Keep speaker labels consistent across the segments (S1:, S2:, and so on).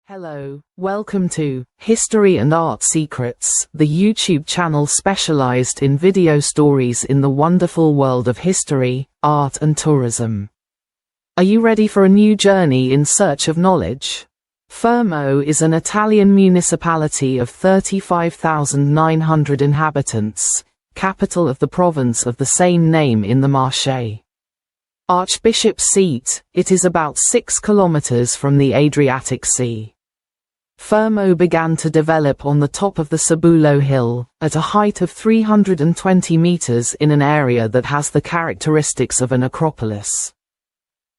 S1: Hello, welcome to History and Art Secrets, the YouTube channel specialized in video stories in the wonderful world of history, art and tourism. Are you ready for a new journey in search of knowledge? Fermo is an Italian municipality of 35,900 inhabitants, capital of the province of the same name in the Marche. Archbishop's seat, it is about 6 kilometers from the Adriatic Sea. Fermo began to develop on the top of the Cebullo Hill, at a height of 320 meters in an area that has the characteristics of a necropolis.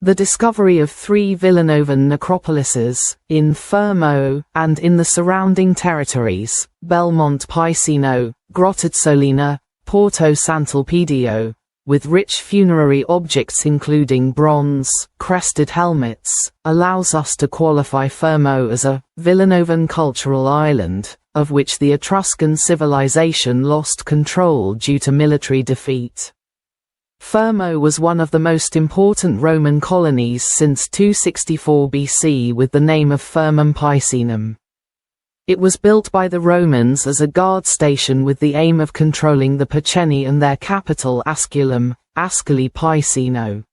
S1: The discovery of 3 Villanovan necropolises, in Fermo, and in the surrounding territories, Belmonte Pisino, Grottozzolina, Porto Sant'Elpidio, with rich funerary objects including bronze, crested helmets, allows us to qualify Fermo as a Villanovan cultural island, of which the Etruscan civilization lost control due to military defeat. Fermo was one of the most important Roman colonies since 264 BC with the name of Firmum Picenum. It was built by the Romans as a guard station with the aim of controlling the Piceni and their capital Asculum, Ascoli Piceno.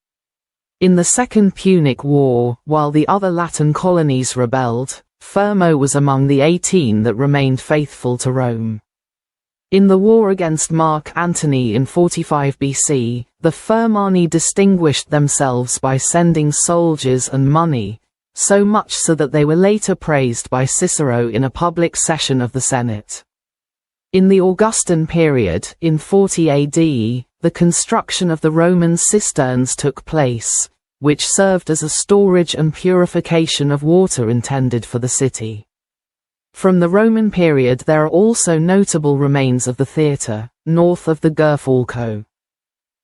S1: In the Second Punic War, while the other Latin colonies rebelled, Fermo was among the 18 that remained faithful to Rome. In the war against Mark Antony in 45 BC, the Firmani distinguished themselves by sending soldiers and money, so much so that they were later praised by Cicero in a public session of the Senate. In the Augustan period, in 40 AD, the construction of the Roman cisterns took place, which served as a storage and purification of water intended for the city. From the Roman period there are also notable remains of the theatre, north of the Gerfalco.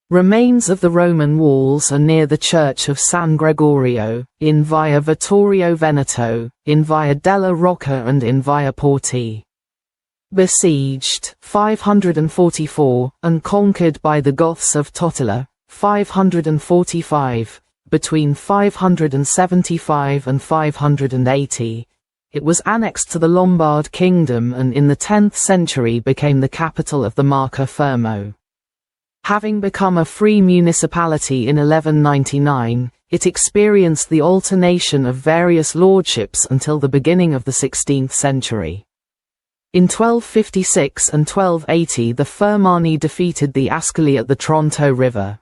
S1: Remains of the Roman walls are near the church of San Gregorio, in Via Vittorio Veneto, in Via della Rocca and in Via Porti. Besieged, 544, and conquered by the Goths of Totila, 545, between 575 and 580, it was annexed to the Lombard kingdom and in the 10th century became the capital of the Marca Fermo. Having become a free municipality in 1199, it experienced the alternation of various lordships until the beginning of the 16th century. In 1256 and 1280 the Firmani defeated the Ascoli at the Tronto River.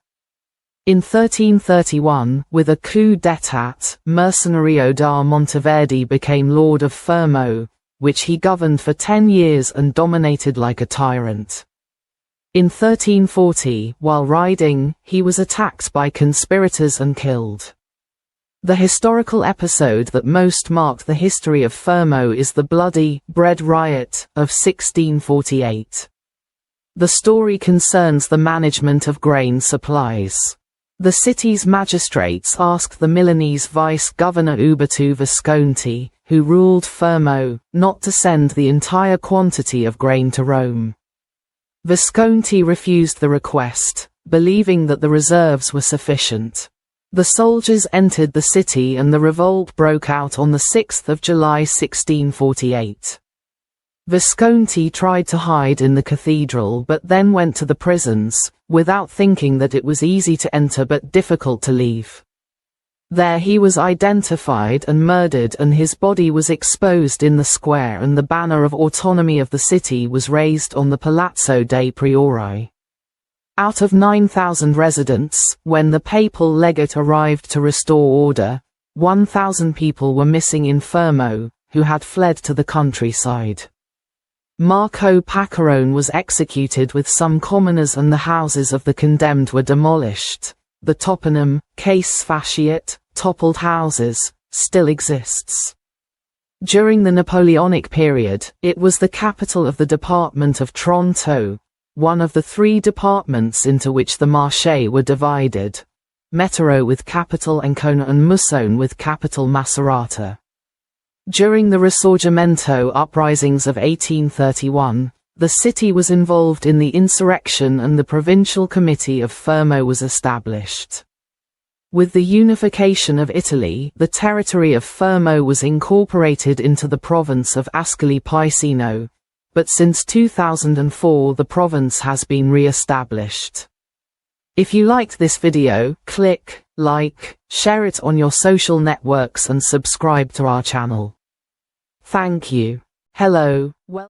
S1: In 1331, with a coup d'état, Mercenario da Monteverde became Lord of Fermo, which he governed for 10 years and dominated like a tyrant. In 1340, while riding, he was attacked by conspirators and killed. The historical episode that most marked the history of Fermo is the bloody bread riot of 1648. The story concerns the management of grain supplies. The city's magistrates asked the Milanese vice-governor Uberto Visconti, who ruled Fermo, not to send the entire quantity of grain to Rome. Visconti refused the request, believing that the reserves were sufficient. The soldiers entered the city and the revolt broke out on the 6th of July 1648. Visconti tried to hide in the cathedral but then went to the prisons, without thinking that it was easy to enter but difficult to leave. There he was identified and murdered and his body was exposed in the square and the banner of autonomy of the city was raised on the Palazzo dei Priori. Out of 9,000 residents, when the papal legate arrived to restore order, 1,000 people were missing in Fermo, who had fled to the countryside. Marco Paccarone was executed with some commoners and the houses of the condemned were demolished. The toponym, case fasciate, toppled houses, still exists. During the Napoleonic period, it was the capital of the department of Tronto, one of the 3 departments into which the Marche were divided, Metaro with capital Ancona and Musone with capital Macerata. During the Risorgimento uprisings of 1831, the city was involved in the insurrection and the provincial committee of Fermo was established. With the unification of Italy, the territory of Fermo was incorporated into the province of Ascoli Piceno, but since 2004 the province has been re-established. If you liked this video, click like, share it on your social networks and subscribe to our channel. Thank you. Hello.